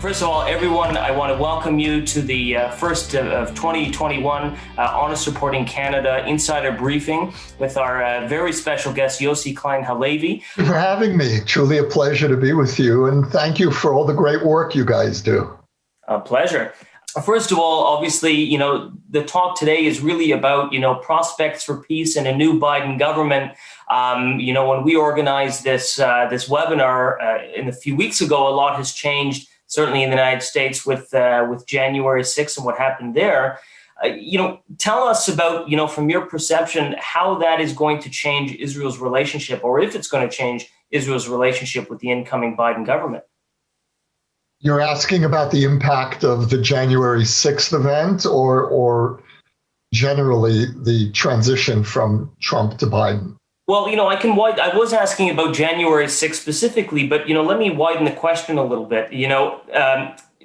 First of all, everyone, I want to welcome you to the first of 2021 Honest Reporting Canada Insider Briefing with our very special guest, Yossi Klein Halevi. Thank you for having me. Truly a pleasure to be with you, and thank you for all the great work you guys do. A pleasure. First of all, obviously, the talk today is really about, prospects for peace and a new Biden government. When we organized this webinar a few weeks ago, a lot has changed, certainly in the United States with January 6th and what happened there. Tell us about, from your perception, how that is going to change Israel's relationship, or if it's going to change Israel's relationship with the incoming Biden government. You're asking about the impact of the January 6th event or generally the transition from Trump to Biden? Well, I was asking about January 6th specifically, but, let me widen the question a little bit.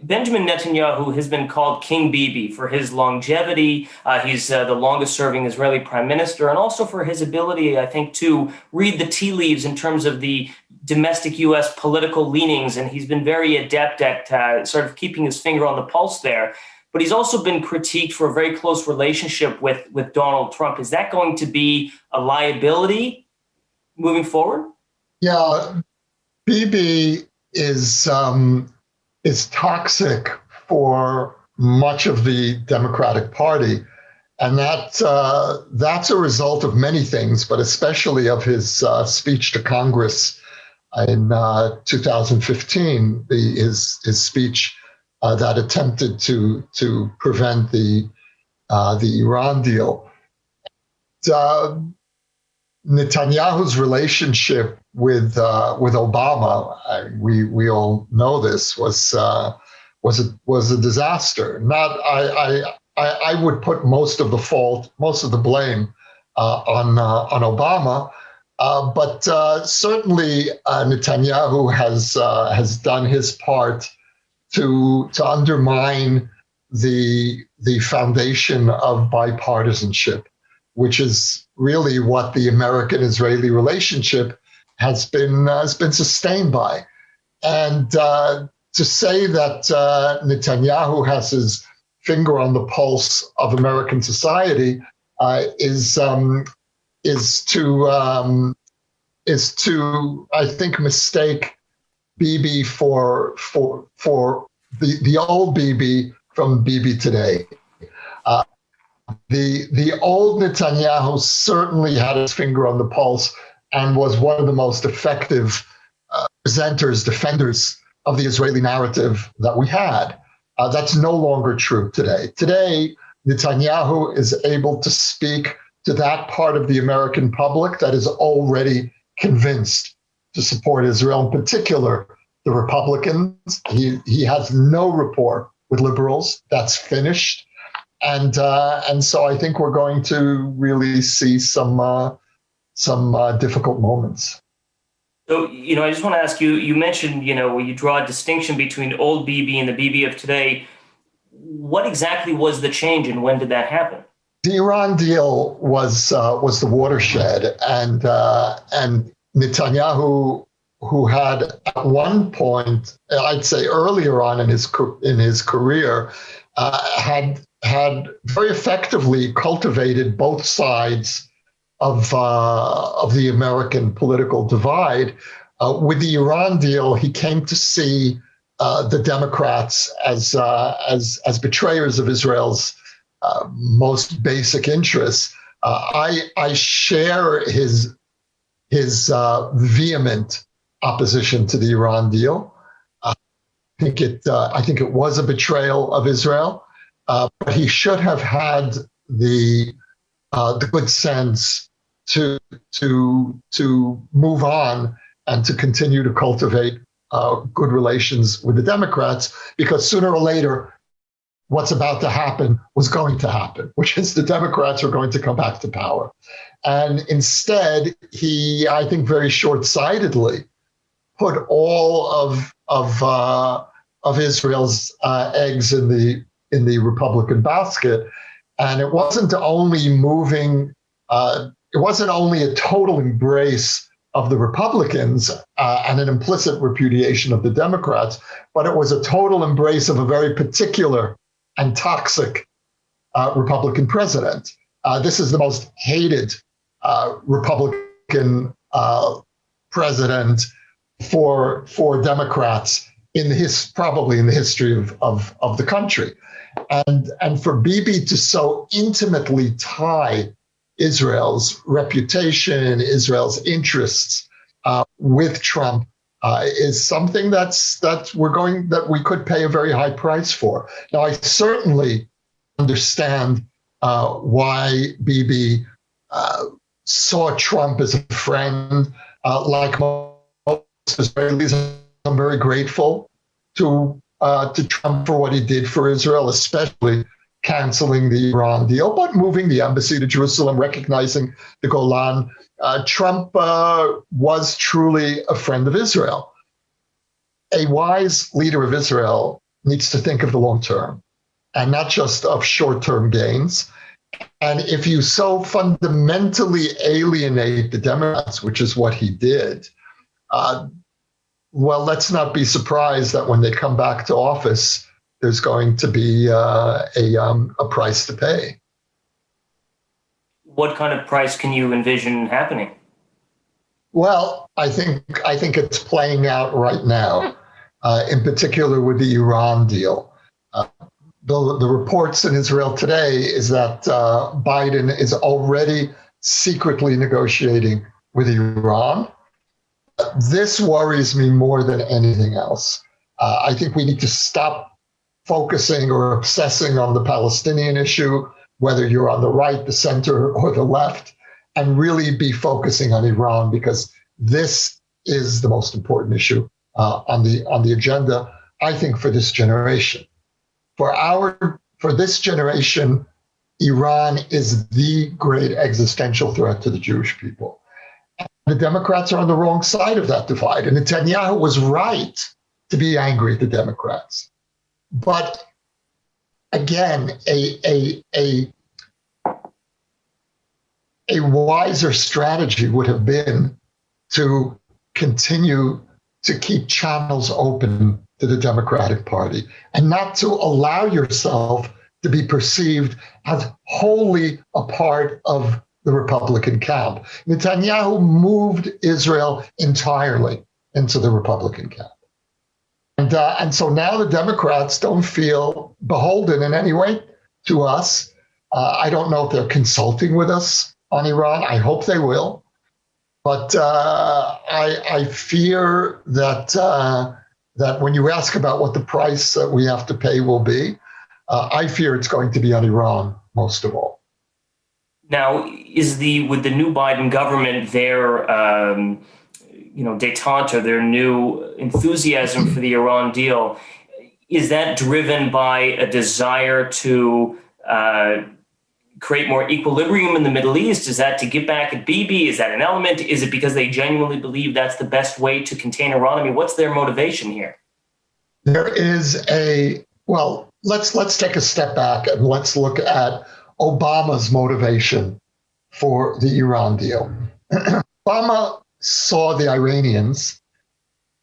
Benjamin Netanyahu has been called King Bibi for his longevity. He's the longest serving Israeli prime minister, and also for his ability, I think, to read the tea leaves in terms of the domestic U.S. political leanings. And he's been very adept at sort of keeping his finger on the pulse there. But he's also been critiqued for a very close relationship with Donald Trump. Is that going to be a liability moving forward? Yeah, Bibi is toxic for much of the Democratic Party. And that's a result of many things, but especially of his speech to Congress in 2015, his speech that attempted to prevent the Iran deal. Netanyahu's relationship with Obama, we all know this, was a disaster. I would put most of the blame on Obama, but certainly Netanyahu has done his part to undermine the foundation of bipartisanship, which is really what the American-Israeli relationship has been sustained by. And to say that Netanyahu has his finger on the pulse of American society is to I think mistake Bibi for the old Bibi from Bibi today. The old Netanyahu certainly had his finger on the pulse and was one of the most effective defenders of the Israeli narrative that we had. That's no longer true today. Today, Netanyahu is able to speak to that part of the American public that is already convinced to support Israel, in particular, the Republicans. He has no rapport with liberals. That's finished. And so I think we're going to really see some difficult moments. So, I just want to ask you, you mentioned, when you draw a distinction between old Bibi and the Bibi of today, what exactly was the change and when did that happen? The Iran deal was the watershed, and Netanyahu, who had at one point, I'd say earlier on in his career, had very effectively cultivated both sides of the American political divide. With the Iran deal, he came to see the Democrats as betrayers of Israel's most basic interests. I share his vehement opposition to the Iran deal. I think it was a betrayal of Israel, but he should have had the good sense to move on and to continue to cultivate good relations with the Democrats, because sooner or later, what's about to happen was going to happen, which is the Democrats are going to come back to power. And instead, he, I think, very short-sightedly put all of Israel's eggs in the Republican basket. And it wasn't only a total embrace of the Republicans and an implicit repudiation of the Democrats, but it was a total embrace of a very particular and toxic Republican president. This is the most hated Republican president for Democrats probably in the history of the country. And for Bibi to so intimately tie Israel's reputation, Israel's interests with Trump is something that we could pay a very high price for. Now, I certainly understand why Bibi saw Trump as a friend. Like most Israelis, I'm very grateful to Trump for what he did for Israel, especially canceling the Iran deal, but moving the embassy to Jerusalem, recognizing the Golan. Trump was truly a friend of Israel. A wise leader of Israel needs to think of the long term and not just of short-term gains. And if you so fundamentally alienate the Democrats, which is what he did, well, let's not be surprised that when they come back to office, there's going to be a price to pay. What kind of price can you envision happening? Well, I think it's playing out right now, in particular with the Iran deal. The reports in Israel today is that Biden is already secretly negotiating with Iran. This worries me more than anything else. I think we need to stop focusing or obsessing on the Palestinian issue, whether you're on the right, the center, or the left, and really be focusing on Iran, because this is the most important issue on the agenda, I think, for this generation. For this generation, Iran is the great existential threat to the Jewish people. The Democrats are on the wrong side of that divide, and Netanyahu was right to be angry at the Democrats. But again, a wiser strategy would have been to continue to keep channels open to the Democratic Party and not to allow yourself to be perceived as wholly a part of the Republican camp. Netanyahu moved Israel entirely into the Republican camp. And so now the Democrats don't feel beholden in any way to us. I don't know if they're consulting with us on Iran. I hope they will. But I fear that when you ask about what the price that we have to pay will be, I fear it's going to be on Iran most of all. Now, with the new Biden government, their détente, or their new enthusiasm for the Iran deal, is that driven by a desire to create more equilibrium in the Middle East? Is that to get back at Bibi? Is that an element? Is it because they genuinely believe that's the best way to contain Iran? I mean, what's their motivation here? There is let's take a step back and let's look at Obama's motivation for the Iran deal. Obama saw the Iranians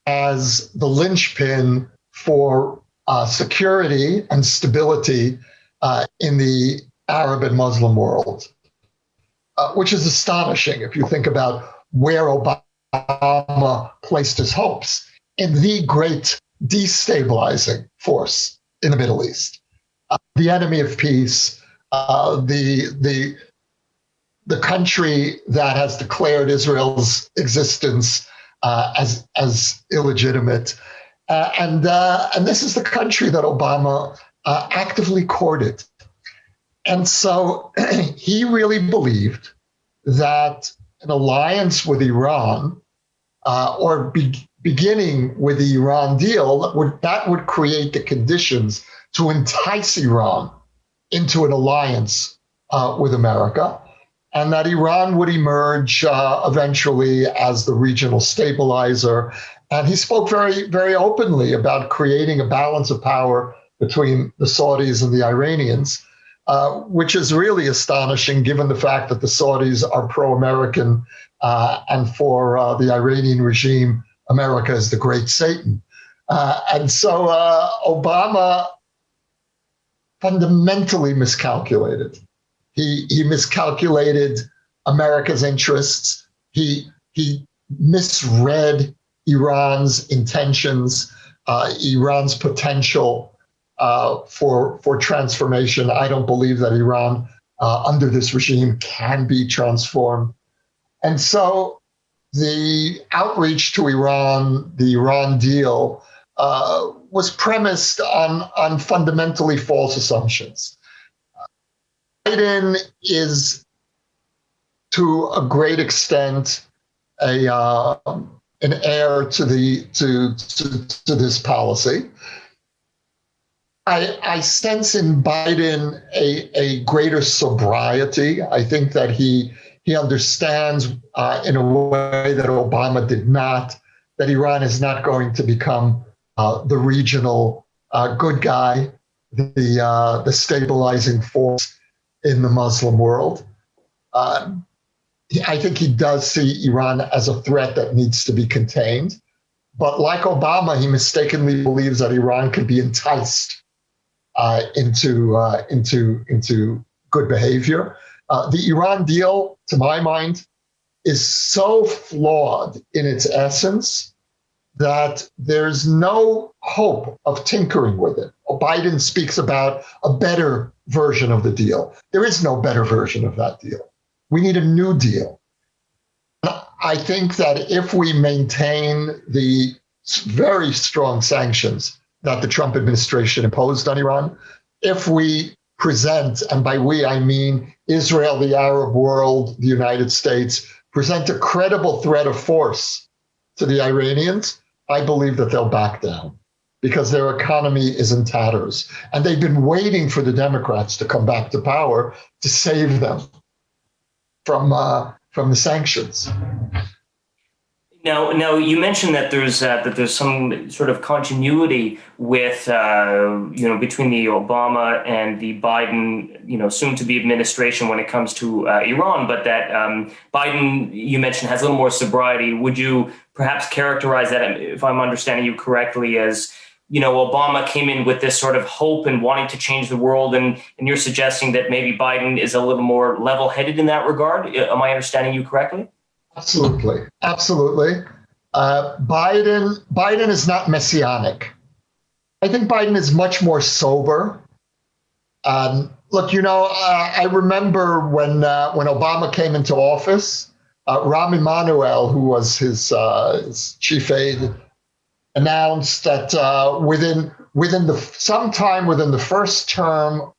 as the linchpin for security and stability in the Arab and Muslim world, which is astonishing if you think about where Obama placed his hopes, in the great destabilizing force in the Middle East, the enemy of peace, the country that has declared Israel's existence as illegitimate, and this is the country that Obama actively courted. And so he really believed that an alliance with Iran, or beginning with the Iran deal, that would create the conditions to entice Iran into an alliance with America, and that Iran would emerge eventually as the regional stabilizer. And he spoke very, very openly about creating a balance of power between the Saudis and the Iranians. which is really astonishing given the fact that the Saudis are pro-American, and for the Iranian regime, America is the great Satan. And so Obama fundamentally miscalculated. He miscalculated America's interests. He misread Iran's intentions, Iran's potential for transformation. I don't believe that Iran under this regime can be transformed. And so the outreach to Iran, the Iran deal, was premised on fundamentally false assumptions. Biden is, to a great extent, an heir to this policy. I sense in Biden a greater sobriety. I think that he understands in a way that Obama did not, that Iran is not going to become the regional good guy, the stabilizing force in the Muslim world. I think he does see Iran as a threat that needs to be contained. But like Obama, he mistakenly believes that Iran could be enticed into good behavior. The Iran deal, to my mind, is so flawed in its essence that there's no hope of tinkering with it. Biden speaks about a better version of the deal. There is no better version of that deal. We need a new deal. I think that if we maintain the very strong sanctions that the Trump administration imposed on Iran, if we present, and by we I mean Israel, the Arab world, the United States, present a credible threat of force to the Iranians, I believe that they'll back down because their economy is in tatters. And they've been waiting for the Democrats to come back to power to save them from the sanctions. Now, you mentioned that there's some sort of continuity with between the Obama and the Biden soon-to-be administration when it comes to Iran, but that Biden, you mentioned, has a little more sobriety. Would you perhaps characterize that, if I'm understanding you correctly, as Obama came in with this sort of hope and wanting to change the world, and you're suggesting that maybe Biden is a little more level-headed in that regard? Am I understanding you correctly? Absolutely. Biden is not messianic. I think Biden is much more sober. Look, I remember when Obama came into office, Rahm Emanuel, who was his chief aide, announced that sometime within the first term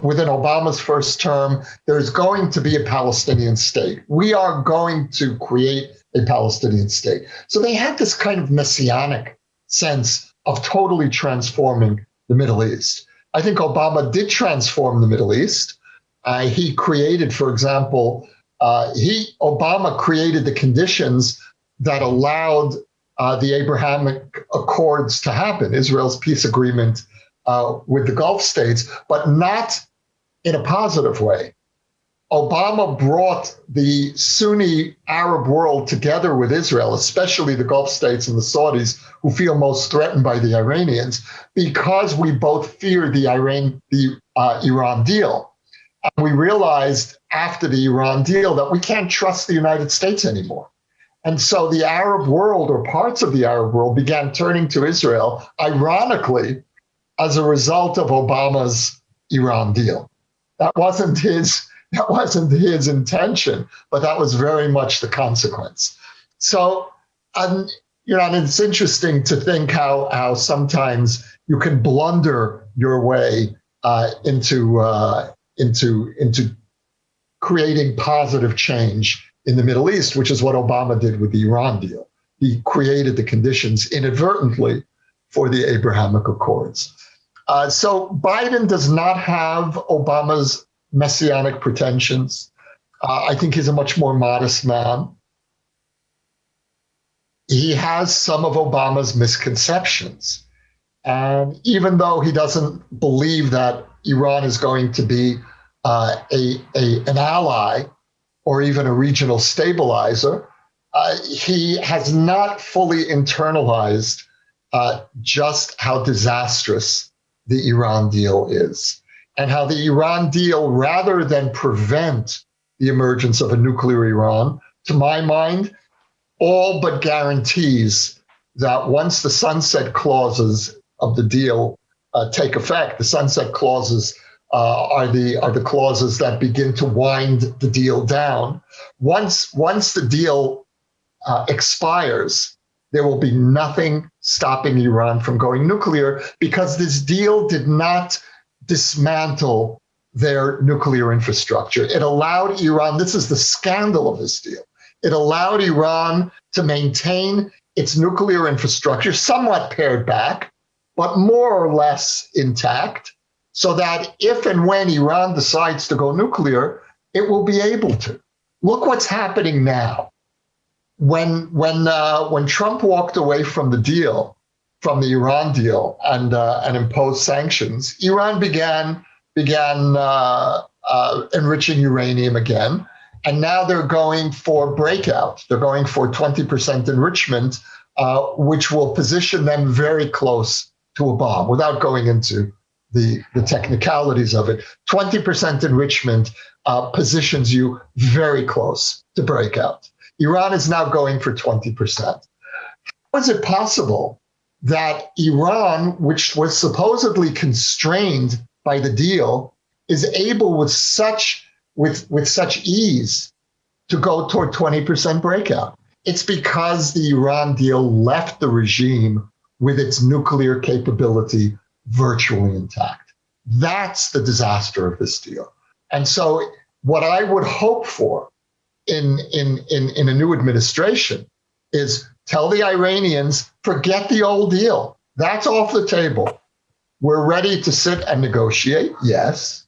within Obama's first term, there's going to be a Palestinian state. We are going to create a Palestinian state. So they had this kind of messianic sense of totally transforming the Middle East. I think Obama did transform the Middle East. He created, for example, Obama created the conditions that allowed the Abrahamic Accords to happen, Israel's peace agreement with the Gulf states, but not in a positive way. Obama brought the Sunni Arab world together with Israel, especially the Gulf states and the Saudis, who feel most threatened by the Iranians, because we both feared the Iran deal. And we realized after the Iran deal that we can't trust the United States anymore. And so the Arab world, or parts of the Arab world, began turning to Israel, ironically, as a result of Obama's Iran deal. That wasn't his intention, but that was very much the consequence. So, and it's interesting to think how sometimes you can blunder your way into creating positive change in the Middle East, which is what Obama did with the Iran deal. He created the conditions inadvertently for the Abrahamic Accords. So Biden does not have Obama's messianic pretensions. I think he's a much more modest man. He has some of Obama's misconceptions. And even though he doesn't believe that Iran is going to be an ally or even a regional stabilizer, he has not fully internalized just how disastrous the Iran deal is, and how the Iran deal, rather than prevent the emergence of a nuclear Iran, to my mind, all but guarantees that once the sunset clauses of the deal take effect, the sunset clauses are the clauses that begin to wind the deal down. Once the deal expires, there will be nothing stopping Iran from going nuclear, because this deal did not dismantle their nuclear infrastructure. It allowed Iran, this is the scandal of this deal, it allowed Iran to maintain its nuclear infrastructure, somewhat pared back, but more or less intact, so that if and when Iran decides to go nuclear, it will be able to. Look what's happening now. When Trump walked away from the deal, from the Iran deal, and imposed sanctions, Iran began enriching uranium again, and now they're going for breakout. They're going for 20% enrichment, which will position them very close to a bomb, without going into the technicalities of it. 20% enrichment positions you very close to breakout. Iran is now going for 20%. How is it possible that Iran, which was supposedly constrained by the deal, is able with such ease to go toward 20% breakout? It's because the Iran deal left the regime with its nuclear capability virtually intact. That's the disaster of this deal. And so what I would hope for in a new administration is tell the Iranians, forget the old deal. That's off the table. We're ready to sit and negotiate, yes,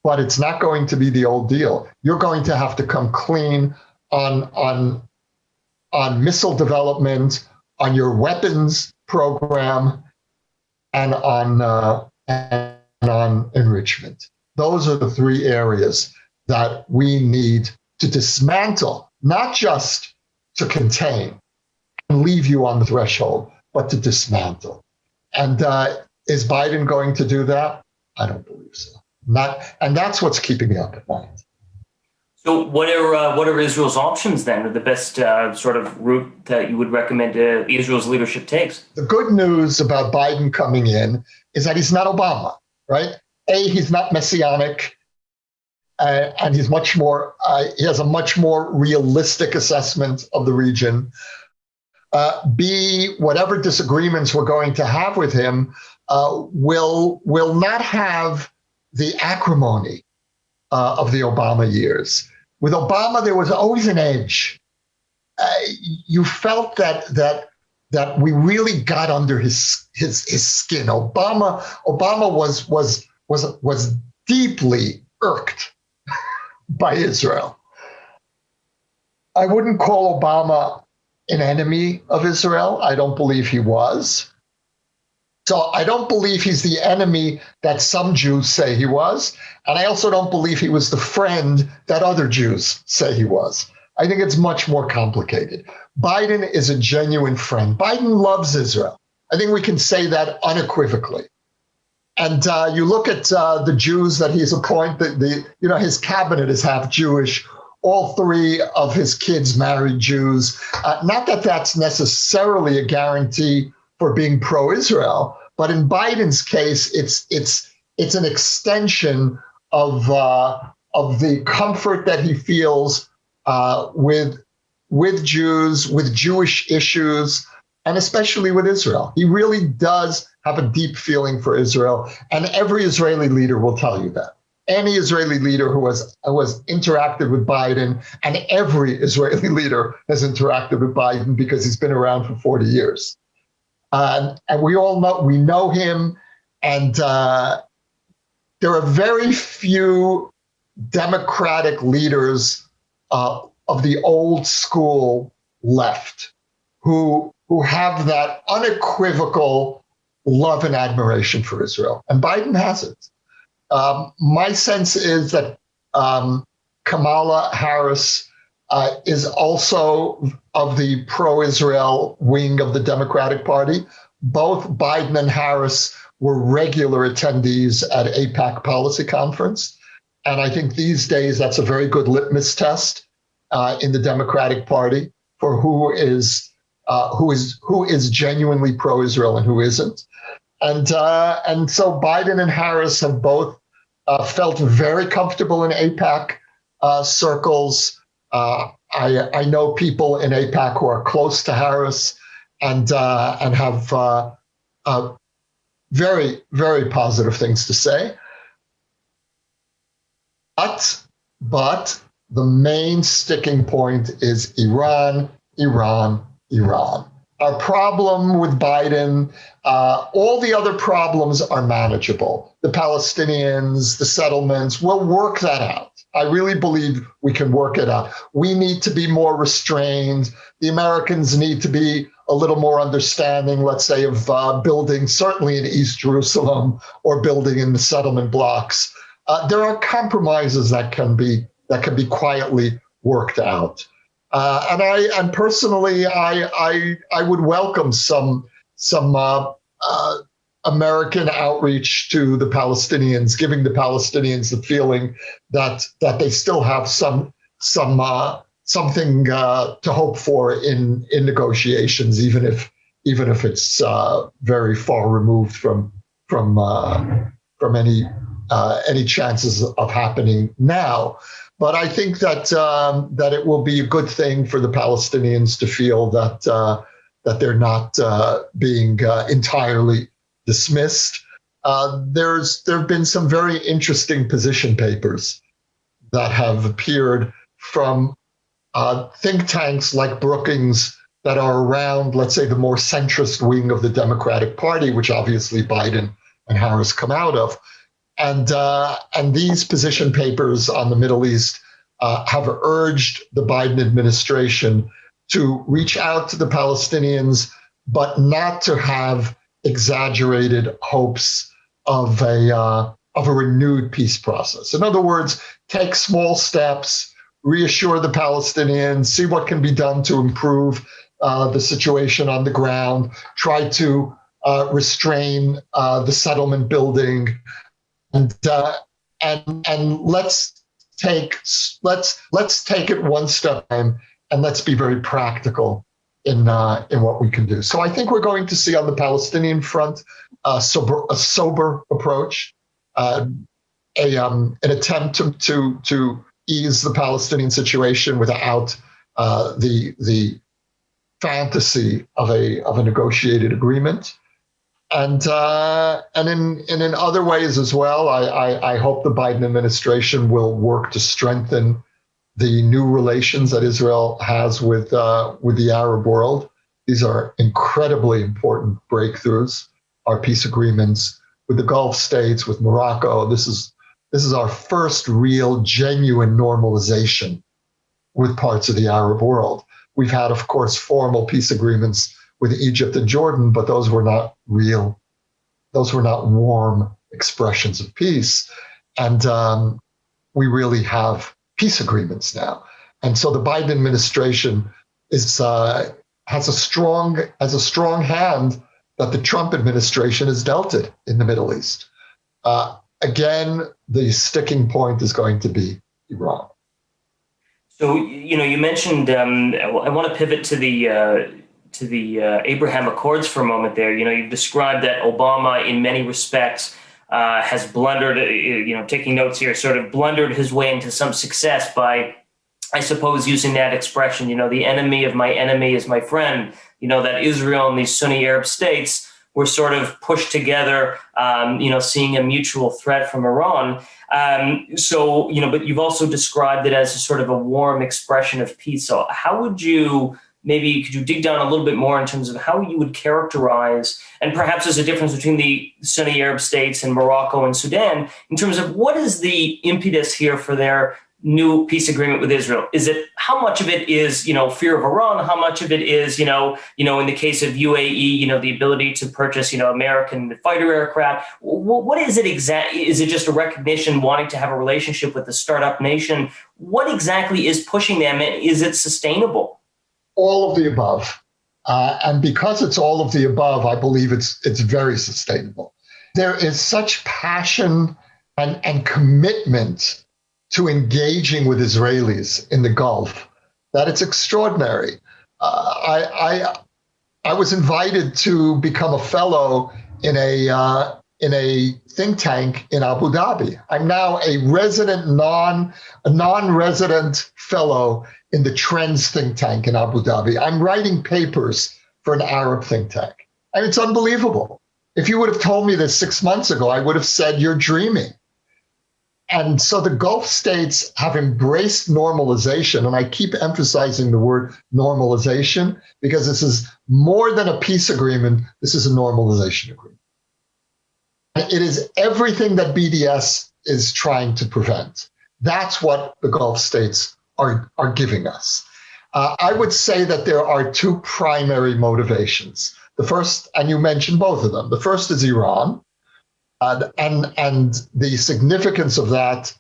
but it's not going to be the old deal. You're going to have to come clean on missile development, on your weapons program, and on enrichment. Those are the three areas that we need to dismantle, not just to contain and leave you on the threshold, but to dismantle. And is Biden going to do that? I don't believe so. And that's what's keeping me up at night. So what are Israel's options then, or the best sort of route that you would recommend Israel's leadership takes? The good news about Biden coming in is that he's not Obama, right? A, he's not Messianic, and he's much more. He has a much more realistic assessment of the region. B, whatever disagreements we're going to have with him will not have the acrimony of the Obama years. With Obama, there was always an edge. You felt that we really got under his skin. Obama was deeply irked by Israel. I wouldn't call Obama an enemy of Israel. I don't believe he was. So I don't believe he's the enemy that some Jews say he was. And I also don't believe he was the friend that other Jews say he was. I think it's much more complicated. Biden is a genuine friend. Biden loves Israel. I think we can say that unequivocally. And you look at the Jews that he's appointed, his cabinet is half Jewish. All three of his kids married Jews. Not that that's necessarily a guarantee for being pro-Israel, but in Biden's case, it's an extension of the comfort that he feels with Jews, with Jewish issues, and especially with Israel. He really does have a deep feeling for Israel, and every Israeli leader will tell you that. Any Israeli leader who has interacted with Biden, and every Israeli leader has interacted with Biden because he's been around for 40 years. And we all know him, and there are very few Democratic leaders of the old school left who have that unequivocal love and admiration for Israel, and Biden has it. My sense is that Kamala Harris is also of the pro-Israel wing of the Democratic Party. Both Biden and Harris were regular attendees at AIPAC Policy Conference. And I think these days that's a very good litmus test in the Democratic Party for who is genuinely pro-Israel and who isn't. And so Biden and Harris have both felt very comfortable in AIPAC circles. I know people in AIPAC who are close to Harris and have very, very positive things to say. But the main sticking point is Iran, Iran, Iran. Our problem with Biden, all the other problems are manageable. The Palestinians, the settlements, we'll work that out. I really believe we can work it out. We need to be more restrained. The Americans need to be a little more understanding, let's say, of building, certainly in East Jerusalem, or building in the settlement blocks. There are compromises that can be quietly worked out. And personally, I would welcome some American outreach to the Palestinians, giving the Palestinians the feeling that they still have something to hope for in negotiations, even if it's very far removed from any chances of happening now. But I think that it will be a good thing for the Palestinians to feel that they're not being entirely dismissed. There have been some very interesting position papers that have appeared from think tanks like Brookings that are around, let's say, the more centrist wing of the Democratic Party, which obviously Biden and Harris come out of. And these position papers on the Middle East have urged the Biden administration to reach out to the Palestinians, but not to have exaggerated hopes of a renewed peace process. In other words, take small steps, reassure the Palestinians, see what can be done to improve the situation on the ground, try to restrain the settlement building, and let's take it one step at a time, and let's be very practical in what we can do. So I think we're going to see on the Palestinian front a sober approach, an attempt to ease the Palestinian situation without the fantasy of a negotiated agreement. And in other ways as well, I hope the Biden administration will work to strengthen the new relations that Israel has with the Arab world. These are incredibly important breakthroughs. Our peace agreements with the Gulf states, with Morocco. This is our first real, genuine normalization with parts of the Arab world. We've had, of course, formal peace agreements with Egypt and Jordan, but those were not real. Those were not warm expressions of peace. And we really have peace agreements now. And so the Biden administration has a strong hand that the Trump administration has dealt it in the Middle East. Again, the sticking point is going to be Iran. So, you mentioned, I want to pivot to the Abraham Accords for a moment there. You've described that Obama, in many respects, has blundered, taking notes here, sort of blundered his way into some success by, I suppose, using that expression, the enemy of my enemy is my friend, that Israel and these Sunni Arab states were sort of pushed together, seeing a mutual threat from Iran. But you've also described it as a sort of a warm expression of peace. So how would you, could you dig down a little bit more in terms of how you would characterize, and perhaps there's a difference between the Sunni Arab states and Morocco and Sudan, in terms of what is the impetus here for their new peace agreement with Israel? Is it, how much of it is, fear of Iran? How much of it is, in the case of UAE, the ability to purchase, American fighter aircraft? What is it exactly? Is it just a recognition wanting to have a relationship with the startup nation? What exactly is pushing them, and is it sustainable? All of the above. And because it's all of the above, I believe it's very sustainable. There is such passion and commitment to engaging with Israelis in the Gulf that it's extraordinary. I was invited to become a fellow in a think tank in Abu Dhabi. I'm now a non-resident fellow in the Trends think tank in Abu Dhabi. I'm writing papers for an Arab think tank. And it's unbelievable. If you would have told me this 6 months ago, I would have said, you're dreaming. And so the Gulf states have embraced normalization. And I keep emphasizing the word normalization because this is more than a peace agreement. This is a normalization agreement. It is everything that BDS is trying to prevent. That's what the Gulf states are giving us. I would say that there are two primary motivations. The first, and you mentioned both of them. The first is Iran. And the significance of that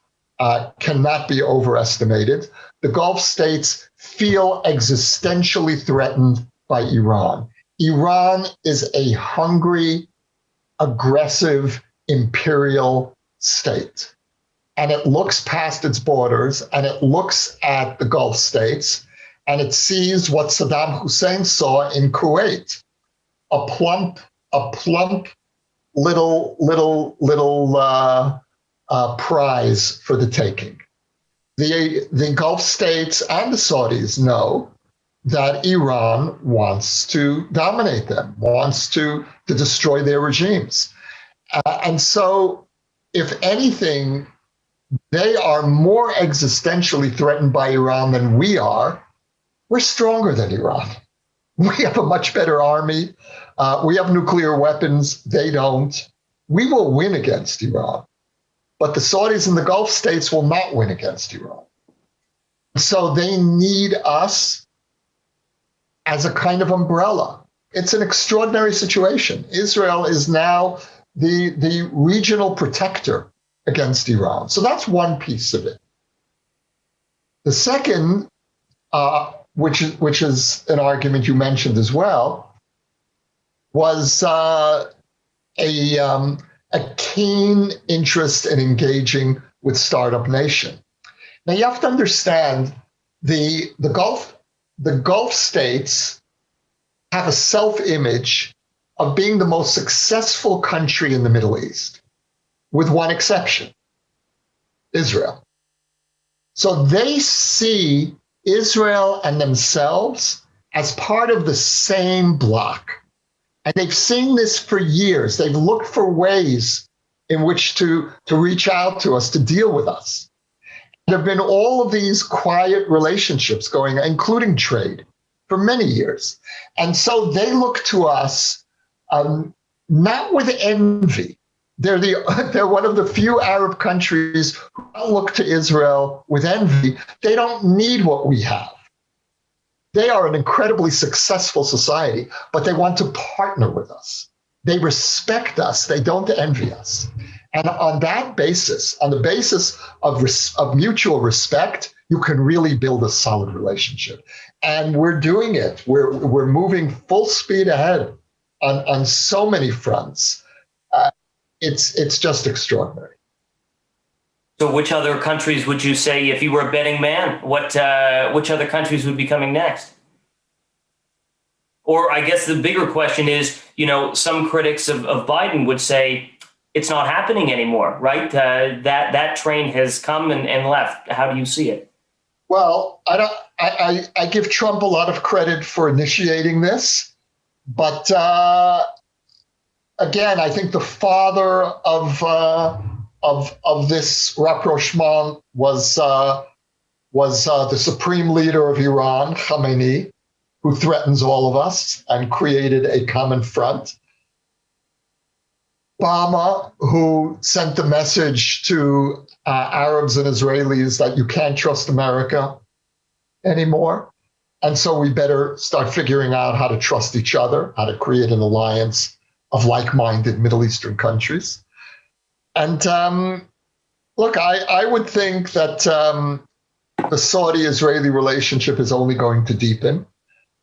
cannot be overestimated. The Gulf states feel existentially threatened by Iran. Iran is a hungry, aggressive, imperial state. And it looks past its borders, and it looks at the Gulf states, and it sees what Saddam Hussein saw in Kuwait, a plump little prize for the taking. The Gulf states and the Saudis know that Iran wants to dominate them, wants to destroy their regimes. And so, if anything, they are more existentially threatened by Iran than we are. We're stronger than Iran. We have a much better army. We have nuclear weapons. They don't. We will win against Iran. But the Saudis and the Gulf states will not win against Iran. So they need us as a kind of umbrella. It's an extraordinary situation. Israel is now the regional protector against Iran. So that's one piece of it. The second, which is an argument you mentioned as well, was a keen interest in engaging with Startup Nation. Now you have to understand the Gulf states have a self-image of being the most successful country in the Middle East, with one exception, Israel. So they see Israel and themselves as part of the same bloc. And they've seen this for years. They've looked for ways in which to reach out to us, to deal with us. There have been all of these quiet relationships going, including trade, for many years. And so they look to us not with envy. They're one of the few Arab countries who don't look to Israel with envy. They don't need what we have. They are an incredibly successful society, but they want to partner with us. They respect us. They don't envy us. And on that basis, on the basis of mutual respect, you can really build a solid relationship. And we're doing it. We're moving full speed ahead on so many fronts. It's just extraordinary. So which other countries would you say, if you were a betting man, which other countries would be coming next? Or I guess the bigger question is, some critics of Biden would say it's not happening anymore, right? That train has come and left. How do you see it? Well, I give Trump a lot of credit for initiating this, but again, I think the father of this rapprochement was the supreme leader of Iran, Khamenei, who threatens all of us and created a common front. Obama, who sent the message to Arabs and Israelis that you can't trust America anymore. And so we better start figuring out how to trust each other, how to create an alliance of like-minded Middle Eastern countries. And look, I would think that the Saudi-Israeli relationship is only going to deepen.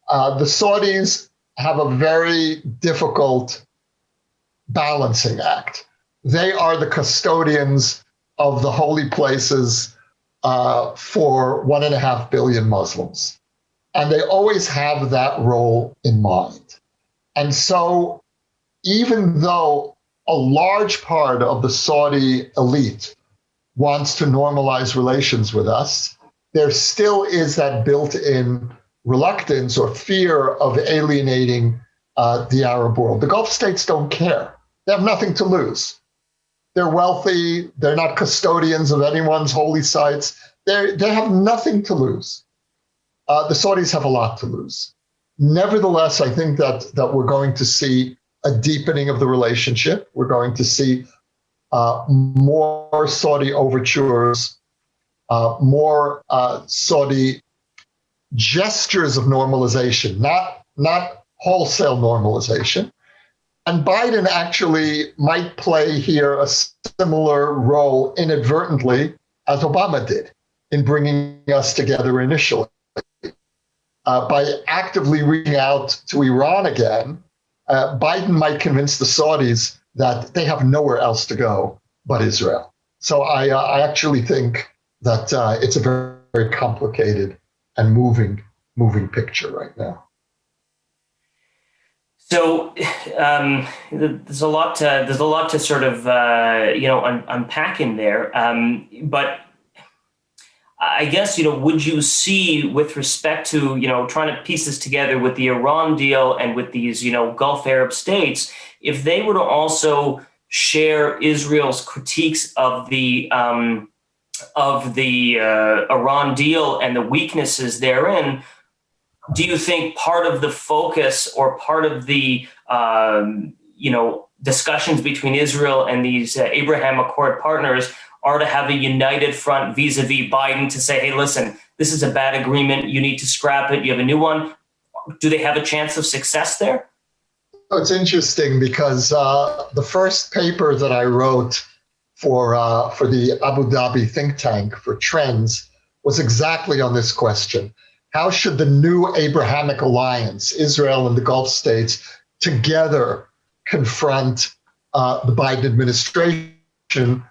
The Saudis have a very difficult balancing act. They are the custodians of the holy places for 1.5 billion Muslims. And they always have that role in mind. And so even though a large part of the Saudi elite wants to normalize relations with us, there still is that built-in reluctance or fear of alienating the Arab world. The Gulf states don't care. They have nothing to lose. They're wealthy. They're not custodians of anyone's holy sites. They have nothing to lose. The Saudis have a lot to lose. Nevertheless, I think that we're going to see a deepening of the relationship. We're going to see more Saudi overtures, more Saudi gestures of normalization, not wholesale normalization. And Biden actually might play here a similar role inadvertently as Obama did in bringing us together initially. By actively reaching out to Iran again, Biden might convince the Saudis that they have nowhere else to go but Israel. So I actually think that it's a very, very complicated and moving picture right now. So there's a lot to sort of unpack in there. But I guess, would you see, with respect to, trying to piece this together with the Iran deal and with these, Gulf Arab states, if they were to also share Israel's critiques of the Iran deal and the weaknesses therein, do you think part of the focus or part of the, discussions between Israel and these Abraham Accord partners are to have a united front vis-a-vis Biden to say, hey, listen, this is a bad agreement. You need to scrap it. You have a new one. Do they have a chance of success there? It's interesting because the first paper that I wrote for the Abu Dhabi think tank for Trends was exactly on this question. How should the new Abrahamic alliance, Israel and the Gulf states, together confront the Biden administration,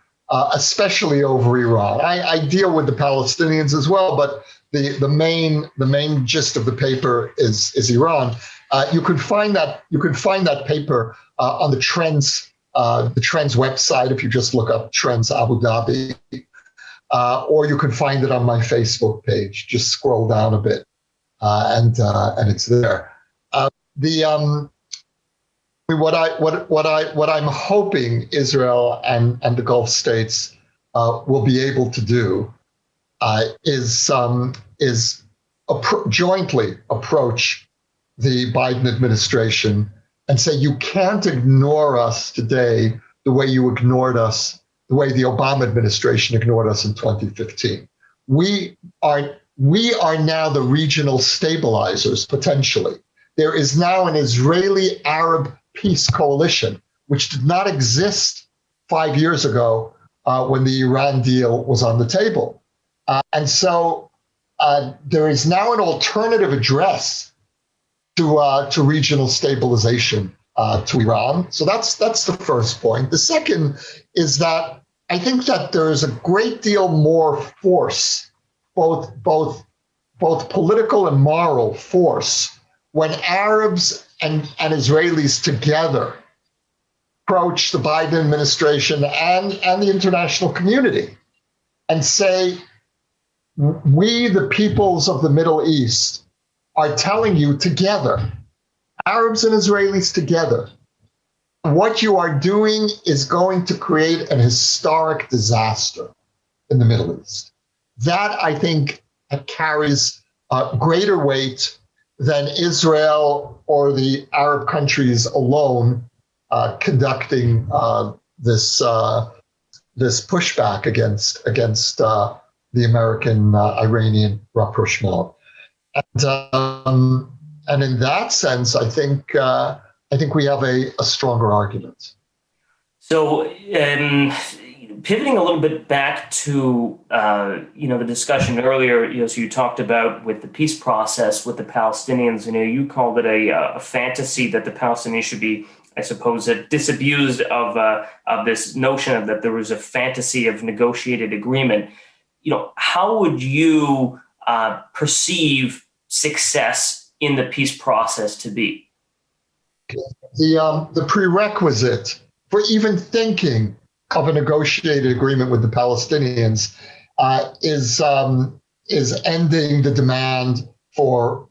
especially over Iran? I deal with the Palestinians as well, but the main gist of the paper is Iran. You can find that paper on the Trends website if you just look up Trends Abu Dhabi. Or you can find it on my Facebook page. Just scroll down a bit, and it's there. What I'm hoping Israel and the Gulf states will be able to do is jointly approach the Biden administration and say, you can't ignore us today the way you ignored us, the way the Obama administration ignored us in 2015. We are now the regional stabilizers, potentially. There is now an Israeli-Arab peace coalition, which did not exist 5 years ago when the Iran deal was on the table. And so there is now an alternative address to regional stabilization to Iran. So that's the first point. The second is that I think that there is a great deal more force, both political and moral force, when Arabs and Israelis together approach the Biden administration and the international community and say, we, the peoples of the Middle East, are telling you together, Arabs and Israelis together, what you are doing is going to create an historic disaster in the Middle East. That, I think, carries greater weight than Israel or the Arab countries alone conducting this pushback against the American Iranian rapprochement. And in that sense, I think we have a stronger argument. So, pivoting a little bit back to the discussion earlier, so you talked about with the peace process with the Palestinians. You called it a fantasy that the Palestinians should be, I suppose, disabused of this notion of that there was a fantasy of negotiated agreement. How would you perceive success in the peace process to be? The prerequisite for even thinking of a negotiated agreement with the Palestinians is ending the demand for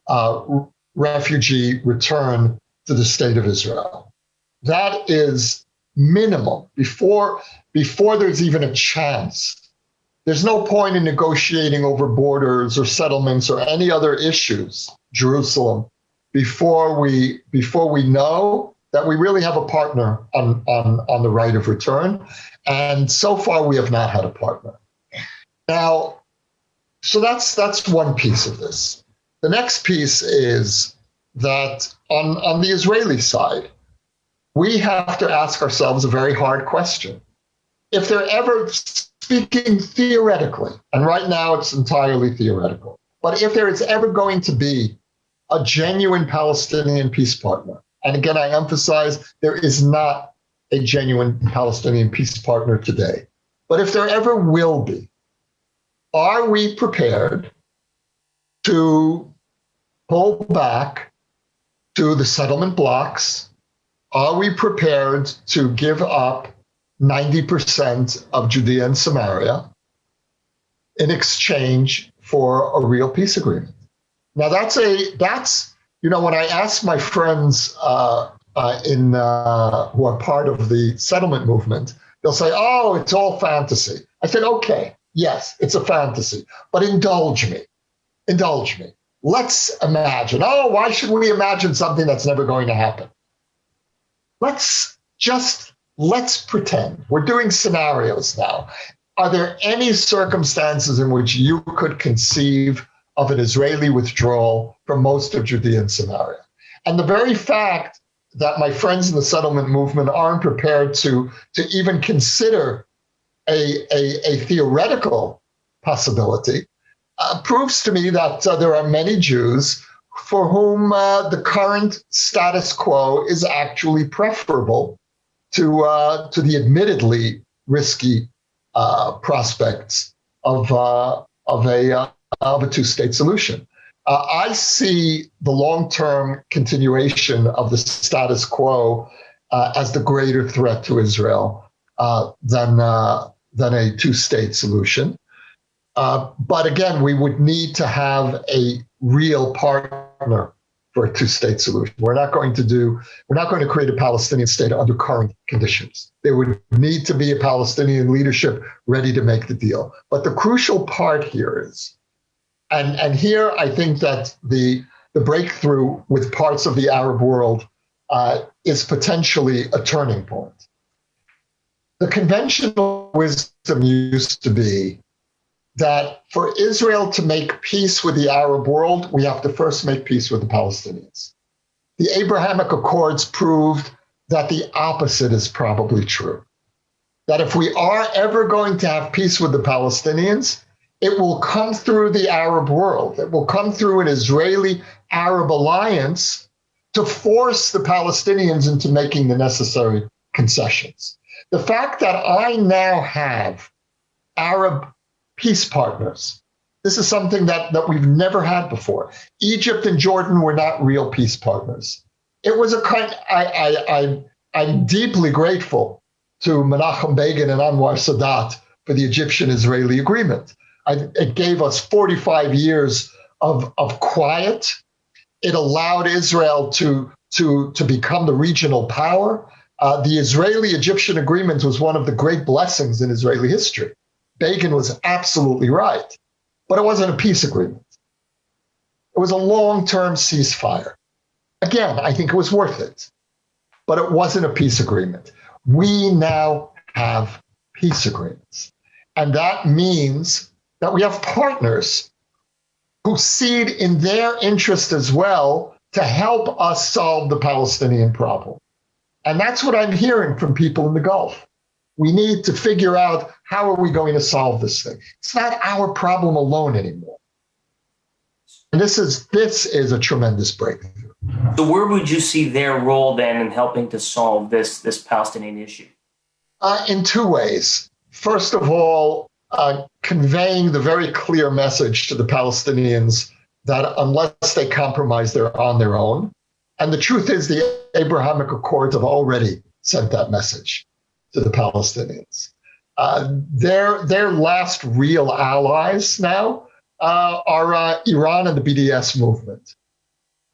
refugee return to the state of Israel. That is minimal before there's even a chance. There's no point in negotiating over borders or settlements or any other issues, Jerusalem, before we know that we really have a partner on the right of return. And so far, we have not had a partner. Now, so that's one piece of this. The next piece is that on the Israeli side, we have to ask ourselves a very hard question. If they're ever speaking theoretically, and right now it's entirely theoretical, but if there is ever going to be a genuine Palestinian peace partner, and again, I emphasize there is not a genuine Palestinian peace partner today, but if there ever will be, are we prepared to pull back to the settlement blocks? Are we prepared to give up 90% of Judea and Samaria in exchange for a real peace agreement? Now that's when I ask my friends who are part of the settlement movement, they'll say, "Oh, it's all fantasy." I said, "Okay, yes, it's a fantasy, but indulge me. Let's imagine. Oh, why should we imagine something that's never going to happen? Let's pretend. We're doing scenarios now. Are there any circumstances in which you could conceive of an Israeli withdrawal from most of Judea and Samaria?" And the very fact that my friends in the settlement movement aren't prepared to even consider a theoretical possibility proves to me that there are many Jews for whom the current status quo is actually preferable to the admittedly risky prospects of a two-state solution. I see the long-term continuation of the status quo as the greater threat to Israel than a two-state solution. But again, we would need to have a real partner for a two-state solution. We're not going to create a Palestinian state under current conditions. There would need to be a Palestinian leadership ready to make the deal. But the crucial part here is, and here I think that the breakthrough with parts of the Arab world is potentially a turning point. The conventional wisdom used to be that for Israel to make peace with the Arab world, we have to first make peace with the Palestinians. The Abrahamic Accords proved that the opposite is probably true. That if we are ever going to have peace with the Palestinians, it will come through the Arab world. It will come through an Israeli-Arab alliance to force the Palestinians into making the necessary concessions. The fact that I now have Arab peace partners, this is something that we've never had before. Egypt and Jordan were not real peace partners. It was I'm deeply grateful to Menachem Begin and Anwar Sadat for the Egyptian-Israeli agreement. It gave us 45 years of quiet. It allowed Israel to become the regional power. The Israeli-Egyptian agreement was one of the great blessings in Israeli history. Begin was absolutely right, but it wasn't a peace agreement. It was a long-term ceasefire. Again, I think it was worth it. but it wasn't a peace agreement. We now have peace agreements. And that means that we have partners who see it in their interest as well to help us solve the Palestinian problem. And that's what I'm hearing from people in the Gulf. We need to figure out, how are we going to solve this thing? It's not our problem alone anymore. And this is a tremendous breakthrough. So where would you see their role then in helping to solve this Palestinian issue? In two ways. First of all, conveying the very clear message to the Palestinians that unless they compromise, they're on their own. And the truth is, the Abrahamic Accords have already sent that message to the Palestinians. Their last real allies now are Iran and the BDS movement,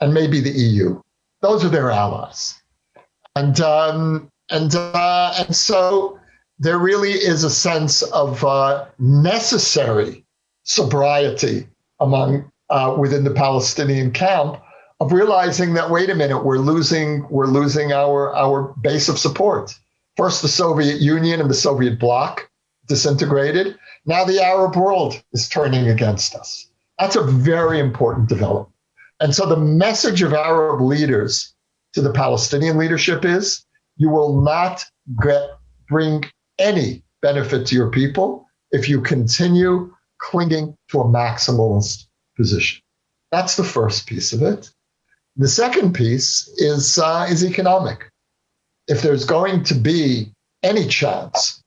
and maybe the EU. Those are their allies. And so there really is a sense of necessary sobriety among within the Palestinian camp, of realizing that, wait a minute, we're losing our base of support. First, the Soviet Union and the Soviet bloc disintegrated. Now the Arab world is turning against us. That's a very important development. And so the message of Arab leaders to the Palestinian leadership is, you will not bring any benefit to your people if you continue clinging to a maximalist position. That's the first piece of it. The second piece is economic. If there's going to be any chance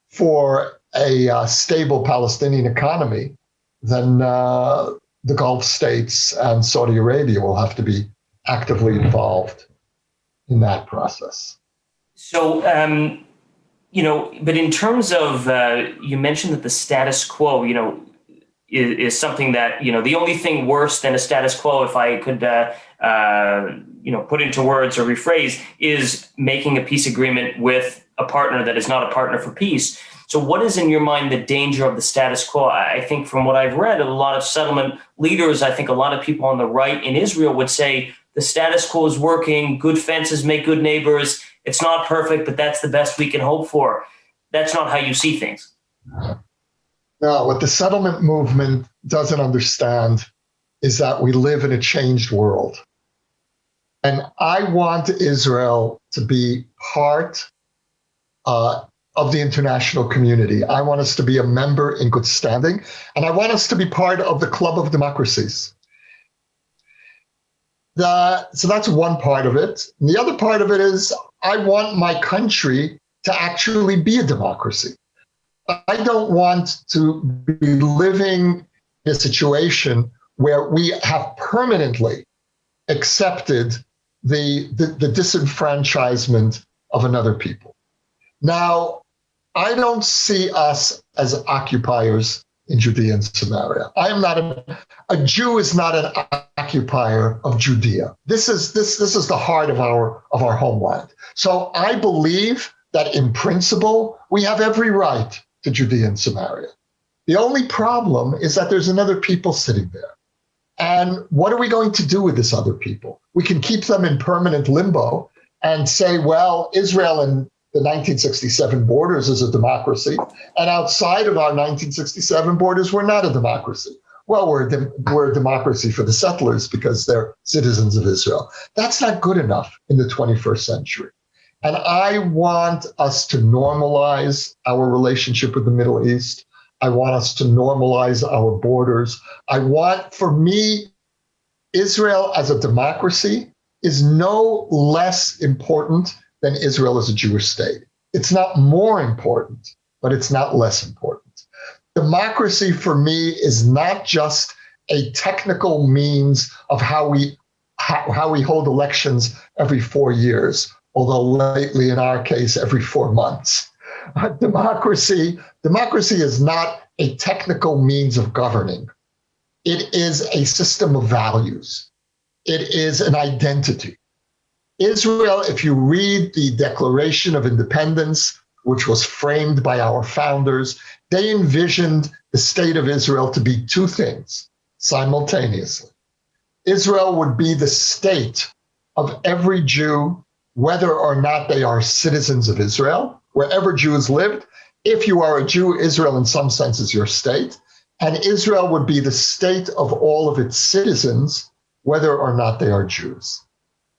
for a stable Palestinian economy, then the Gulf states and Saudi Arabia will have to be actively involved in that process. So, but in terms of, you mentioned that the status quo, is something that, the only thing worse than a status quo, if I could, put into words or rephrase, is making a peace agreement with a partner that is not a partner for peace. So what is in your mind the danger of the status quo? I think from what I've read, a lot of settlement leaders, I think a lot of people on the right in Israel would say the status quo is working, good fences make good neighbors. It's not perfect, but that's the best we can hope for. That's not how you see things. No, what the settlement movement doesn't understand is that we live in a changed world. And I want Israel to be part of the international community. I want us to be a member in good standing, and I want us to be part of the club of democracies. So that's one part of it. And the other part of it is, I want my country to actually be a democracy. I don't want to be living in a situation where we have permanently accepted the disenfranchisement of another people. Now, I don't see us as occupiers in Judea and Samaria. I am not a Jew is not an occupier of Judea. This is the heart of our homeland. So I believe that in principle, we have every right to Judea and Samaria. The only problem is that there's another people sitting there. And what are we going to do with this other people? We can keep them in permanent limbo and say, well, Israel and the 1967 borders is a democracy, and outside of our 1967 borders, we're not a democracy. Well, we're a democracy for the settlers because they're citizens of Israel. That's not good enough in the 21st century. And I want us to normalize our relationship with the Middle East. I want us to normalize our borders. For me, Israel as a democracy is no less important than Israel as a Jewish state. It's not more important, but it's not less important. Democracy for me is not just a technical means of how we hold elections every 4 years, although lately in our case, every 4 months. Democracy is not a technical means of governing. It is a system of values. It is an identity. Israel, if you read the Declaration of Independence, which was framed by our founders, they envisioned the state of Israel to be two things simultaneously. Israel would be the state of every Jew whether or not they are citizens of Israel, wherever Jews lived. If you are a Jew, Israel in some sense is your state, and Israel would be the state of all of its citizens, whether or not they are Jews.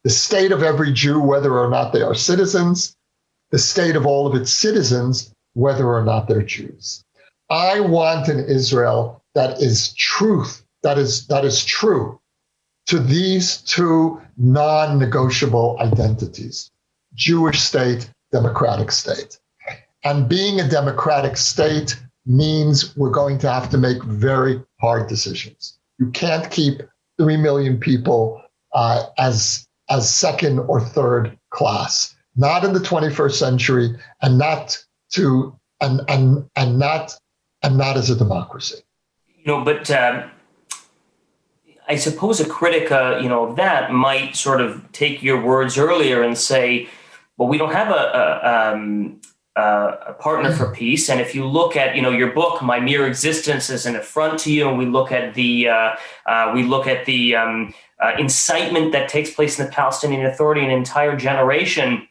The state of every Jew, whether or not they are citizens, the state of all of its citizens, whether or not they're Jews. I want an Israel that is truth, that is true to these two non-negotiable identities: Jewish state, democratic state. And being a democratic state means we're going to have to make very hard decisions. You can't keep 3 million people as second or third class, not in the 21st century, and not as a democracy. But I suppose a critic, of that might sort of take your words earlier and say, well, we don't have a partner for peace. And if you look at, your book, My Mere Existence is an Affront to You, and we look at the incitement that takes place in the Palestinian Authority, an entire generation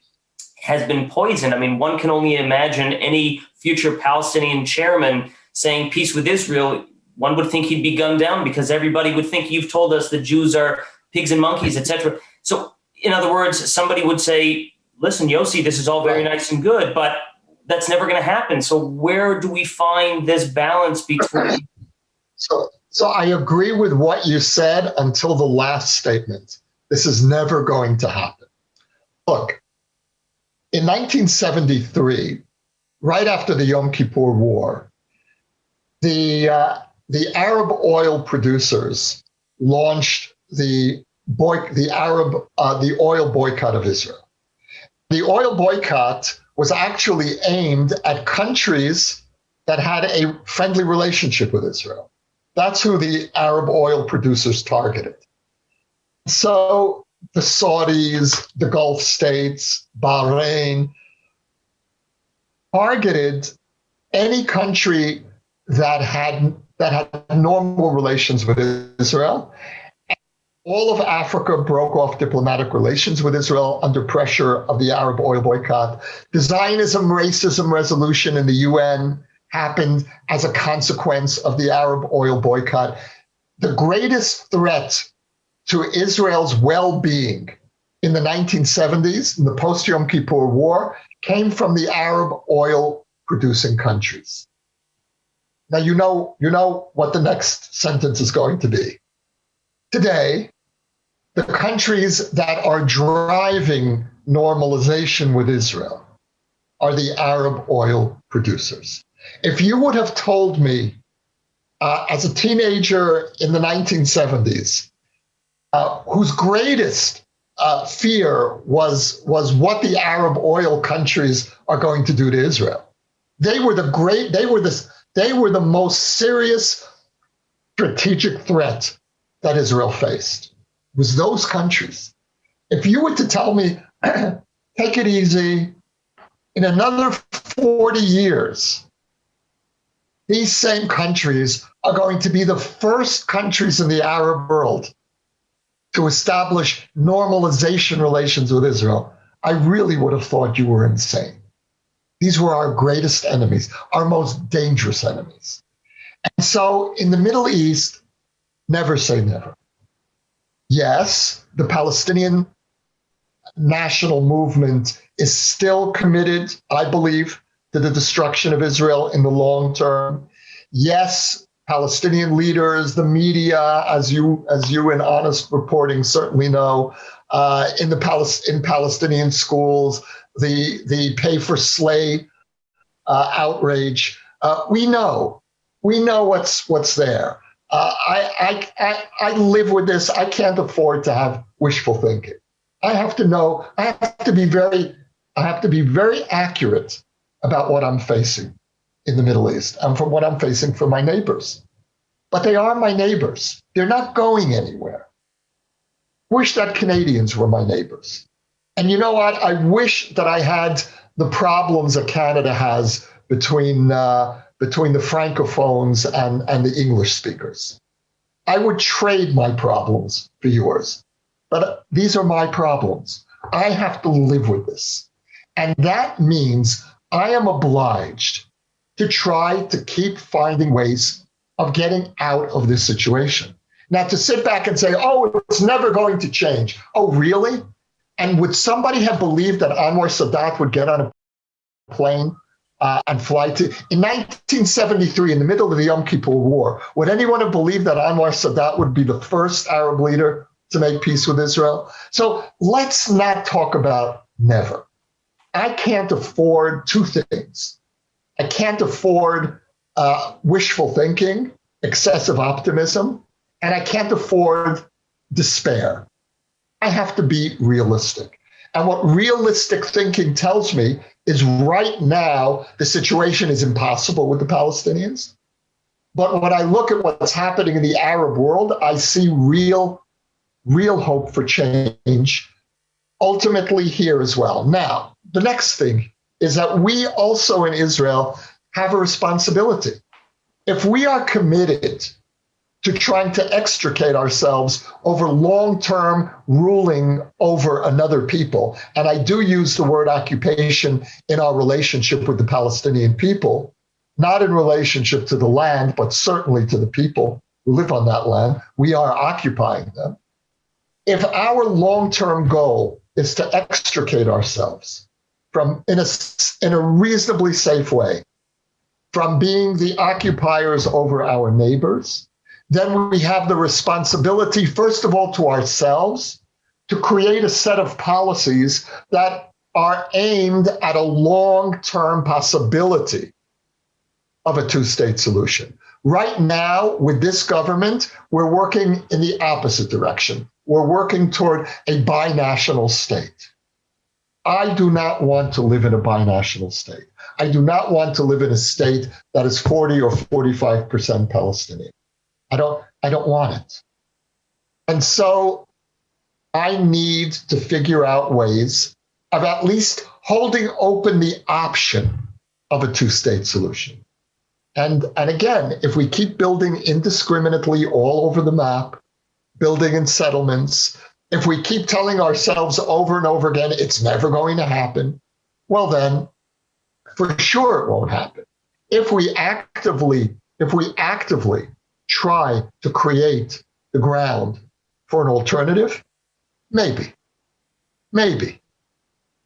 has been poisoned. I mean, one can only imagine any future Palestinian chairman saying peace with Israel. One would think he'd be gunned down because everybody would think you've told us the Jews are pigs and monkeys, etc. So, in other words, somebody would say, listen, Yossi, this is all very nice and good, but that's never going to happen. So where do we find this balance between? So I agree with what you said until the last statement. This is never going to happen. Look, in 1973, right after the Yom Kippur War, the Arab oil producers launched the oil boycott of Israel. The oil boycott was actually aimed at countries that had a friendly relationship with Israel. That's who the Arab oil producers targeted. So the Saudis, the Gulf states, Bahrain, targeted any country that had normal relations with Israel. All of Africa broke off diplomatic relations with Israel under pressure of the Arab oil boycott. The Zionism racism resolution in the UN happened as a consequence of the Arab oil boycott. The greatest threat to Israel's well-being in the 1970s, in the post-Yom Kippur War, came from the Arab oil-producing countries. Now, you know what the next sentence is going to be. Today, the countries that are driving normalization with Israel are the Arab oil producers. If you would have told me as a teenager in the 1970s, whose greatest fear was what the Arab oil countries are going to do to Israel, they were the most serious strategic threat that Israel faced, was those countries. If you were to tell me, take it easy, in another 40 years, these same countries are going to be the first countries in the Arab world to establish normalization relations with Israel, I really would have thought you were insane. These were our greatest enemies, our most dangerous enemies. And so in the Middle East, never say never. Yes, the Palestinian national movement is still committed, I believe, to the destruction of Israel in the long term. Yes, Palestinian leaders, the media, as you in honest reporting certainly know, in Palestinian schools, the pay for slay outrage. We know what's there. I live with this. I can't afford to have wishful thinking. I have to be very accurate about what I'm facing in the Middle East and from what I'm facing from my neighbors. But they are my neighbors. They're not going anywhere. Wish that Canadians were my neighbors. And you know what? I wish that I had the problems that Canada has between the Francophones and the English speakers. I would trade my problems for yours. But these are my problems. I have to live with this. And that means I am obliged to try to keep finding ways of getting out of this situation. Now, to sit back and say, oh, it's never going to change. Oh, really? And would somebody have believed that Anwar Sadat would get on a plane and fly to... In 1973, in the middle of the Yom Kippur War, would anyone have believed that Anwar Sadat would be the first Arab leader to make peace with Israel? So let's not talk about never. I can't afford two things. I can't afford wishful thinking, excessive optimism, and I can't afford despair. I have to be realistic. And what realistic thinking tells me is right now, the situation is impossible with the Palestinians. But when I look at what's happening in the Arab world, I see real hope for change, ultimately here as well. Now, the next thing is that we also in Israel have a responsibility. If we are committed to trying to extricate ourselves over long-term ruling over another people, and I do use the word occupation in our relationship with the Palestinian people, not in relationship to the land, but certainly to the people who live on that land, we are occupying them. If our long-term goal is to extricate ourselves from, in a reasonably safe way, from being the occupiers over our neighbors, then we have the responsibility, first of all, to ourselves, to create a set of policies that are aimed at a long-term possibility of a two-state solution. Right now, with this government, we're working in the opposite direction. We're working toward a binational state. I do not want to live in a binational state. I do not want to live in a state that is 40 or 45% Palestinian. I don't want it. And so I need to figure out ways of at least holding open the option of a two-state solution. And again, if we keep building indiscriminately all over the map, building in settlements, if we keep telling ourselves over and over again, it's never going to happen, well then, for sure it won't happen. If we actively try to create the ground for an alternative, maybe.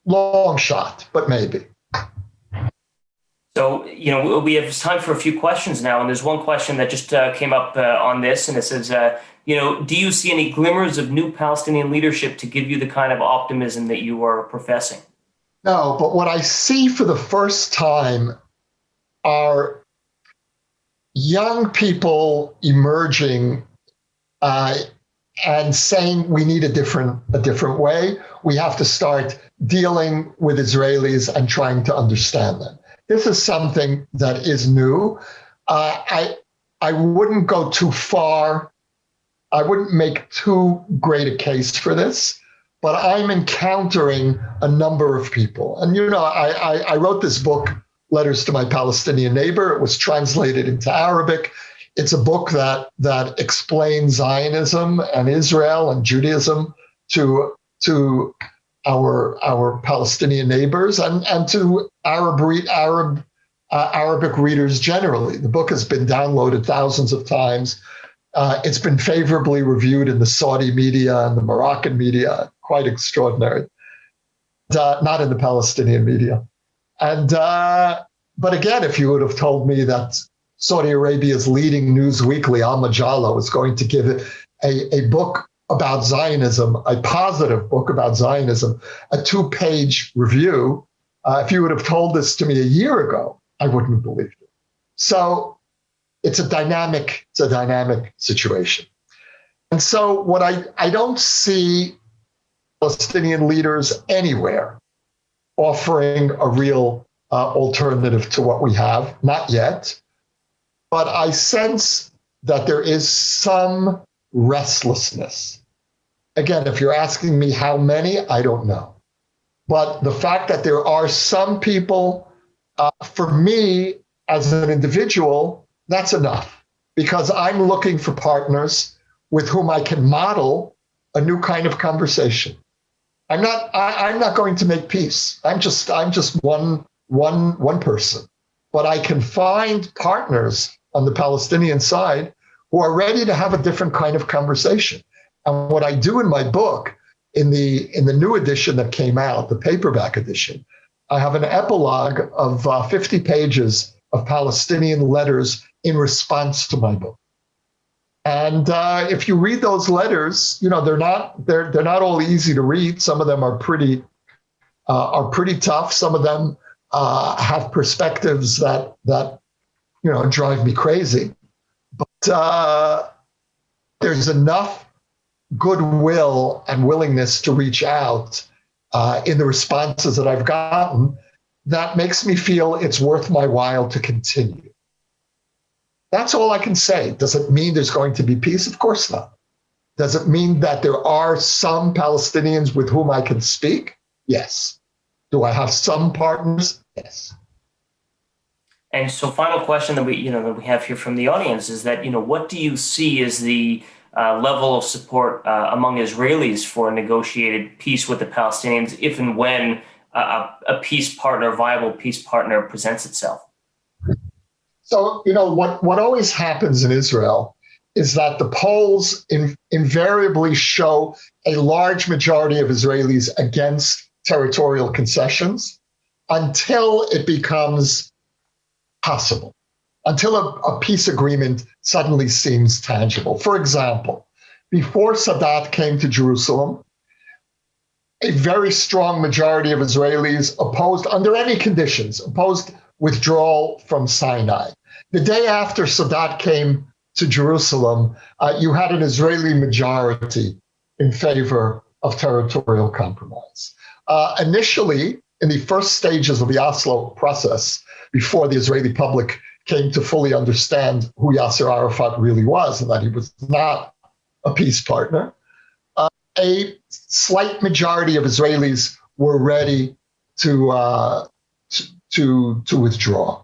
Long shot, but maybe. So, we have time for a few questions now, and there's one question that just came up on this, and it says, do you see any glimmers of new Palestinian leadership to give you the kind of optimism that you are professing? No, but what I see for the first time are young people emerging and saying we need a different way. We have to start dealing with Israelis and trying to understand them. This is something that is new. I wouldn't go too far. I wouldn't make too great a case for this, but I'm encountering a number of people. And, I wrote this book, Letters to My Palestinian Neighbor. It was translated into Arabic. It's a book that explains Zionism and Israel and Judaism to our Palestinian neighbors and to Arabic readers generally. The book has been downloaded thousands of times. It's been favorably reviewed in the Saudi media and the Moroccan media. Quite extraordinary. Not in the Palestinian media. And but again, if you would have told me that Saudi Arabia's leading news weekly, Al Majalla, was going to give it a book about Zionism, a positive book about Zionism, a 2-page review, if you would have told this to me a year ago, I wouldn't have believed it. So it's a dynamic situation. And so what I don't see Palestinian leaders anywhere offering a real alternative to what we have, not yet. But I sense that there is some restlessness. Again, if you're asking me how many, I don't know. But the fact that there are some people, for me as an individual, that's enough. Because I'm looking for partners with whom I can model a new kind of conversation. I'm not going to make peace. I'm just one person. But I can find partners on the Palestinian side who are ready to have a different kind of conversation. And what I do in my book, in the new edition that came out, the paperback edition, I have an epilogue of 50 pages of Palestinian letters in response to my book. And if you read those letters, they're not all easy to read. Some of them are pretty tough. Some of them have perspectives that drive me crazy. But there's enough goodwill and willingness to reach out in the responses that I've gotten that makes me feel it's worth my while to continue. That's all I can say. Does it mean there's going to be peace? Of course not. Does it mean that there are some Palestinians with whom I can speak? Yes. Do I have some partners? Yes. And so, final question that we have here from the audience is that, what do you see as the level of support among Israelis for a negotiated peace with the Palestinians, if and when a viable peace partner presents itself? So, what always happens in Israel is that the polls invariably show a large majority of Israelis against territorial concessions until it becomes possible, until a peace agreement suddenly seems tangible. For example, before Sadat came to Jerusalem, a very strong majority of Israelis opposed, under any conditions, opposed withdrawal from Sinai. The day after Sadat came to Jerusalem, you had an Israeli majority in favor of territorial compromise. Initially, in the first stages of the Oslo process, before the Israeli public came to fully understand who Yasser Arafat really was and that he was not a peace partner, a slight majority of Israelis were ready to withdraw.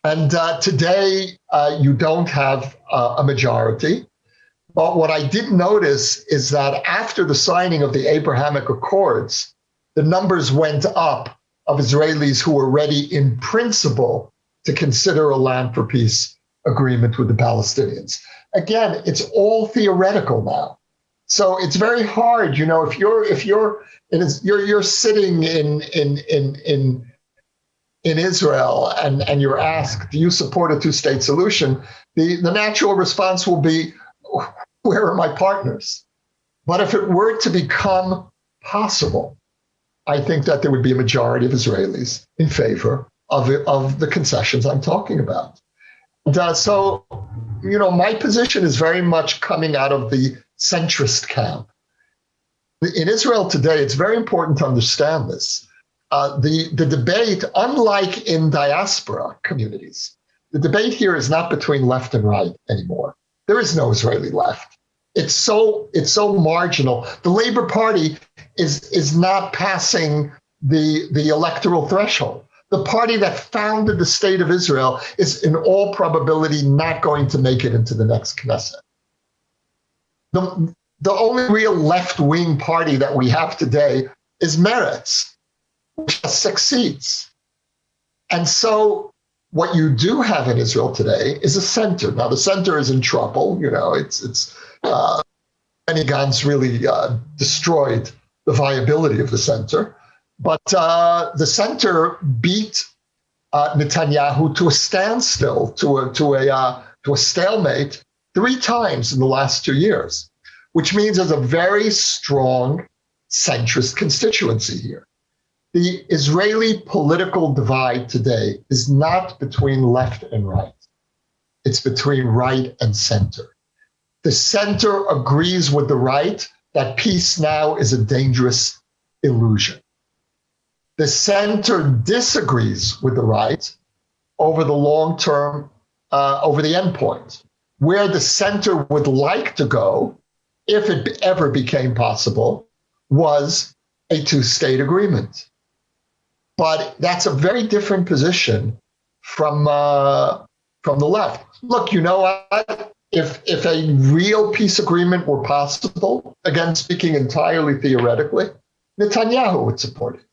And today, you don't have a majority. But what I did notice is that after the signing of the Abrahamic Accords, the numbers went up of Israelis who were ready in principle to consider a land for peace agreement with the Palestinians. Again, it's all theoretical now. So it's very hard, if you're sitting in Israel and you're asked, do you support a two-state solution? The natural response will be, where are my partners? But if it were to become possible, I think that there would be a majority of Israelis in favor of the concessions I'm talking about. And so, my position is very much coming out of the centrist camp. In Israel today, it's very important to understand this. The debate, unlike in diaspora communities, the debate here is not between left and right anymore. There is no Israeli left. It's so marginal. The Labor Party is not passing the electoral threshold. The party that founded the state of Israel is in all probability not going to make it into the next Knesset. The only real left-wing party that we have today is Meretz, which has 6 seats. And so what you do have in Israel today is a center. Now, the center is in trouble. Benny Gantz really destroyed the viability of the center. But the center beat Netanyahu to a standstill, to a stalemate 3 times in the last 2 years, which means there's a very strong centrist constituency here. The Israeli political divide today is not between left and right. It's between right and center. The center agrees with the right that peace now is a dangerous illusion. The center disagrees with the right over the long term, over the end point. Where the center would like to go, if it ever became possible, was a 2-state agreement. But that's a very different position from the left. Look, you know what? If a real peace agreement were possible, again, speaking entirely theoretically, Netanyahu would support it.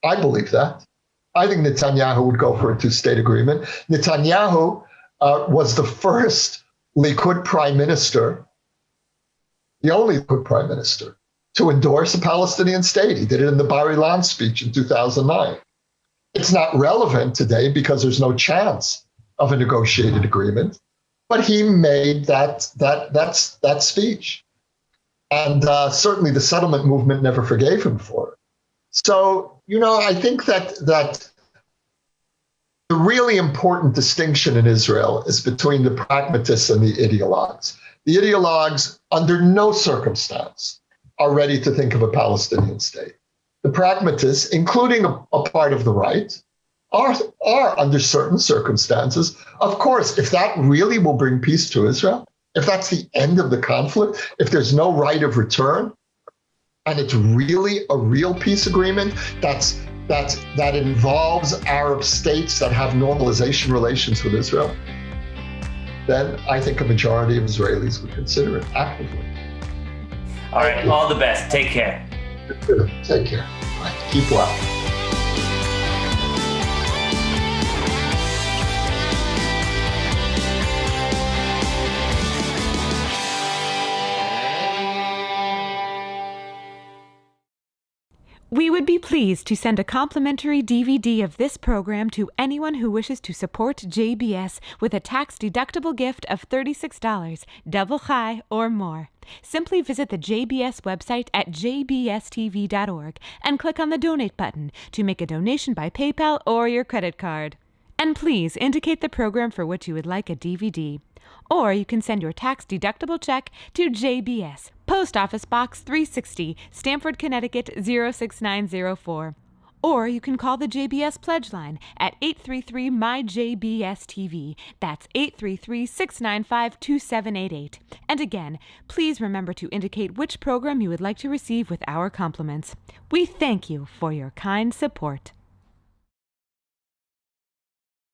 I believe that. I think Netanyahu would go for a two-state agreement. Netanyahu was the first Likud prime minister, the only Likud prime minister, to endorse a Palestinian state. He did it in the Bar Ilan speech in 2009. It's not relevant today because there's no chance of a negotiated agreement, but he made that speech. And certainly the settlement movement never forgave him for it. So, I think that the really important distinction in Israel is between the pragmatists and the ideologues. The ideologues, under no circumstance, are ready to think of a Palestinian state. The pragmatists, including a part of the right, are under certain circumstances. Of course, if that really will bring peace to Israel, if that's the end of the conflict, if there's no right of return, and it's really a real peace agreement that involves Arab states that have normalization relations with Israel, then I think a majority of Israelis would consider it actively. All right, all the best. Take care. Take care. Right. Keep well. We would be pleased to send a complimentary DVD of this program to anyone who wishes to support JBS with a tax-deductible gift of $36, double chai or more. Simply visit the JBS website at jbstv.org and click on the Donate button to make a donation by PayPal or your credit card. And please indicate the program for which you would like a DVD. Or you can send your tax-deductible check to JBS, Post Office Box 360, Stamford, Connecticut 06904. Or you can call the JBS Pledge Line at 833-MY-JBS-TV. That's 833-695-2788. And again, please remember to indicate which program you would like to receive with our compliments. We thank you for your kind support.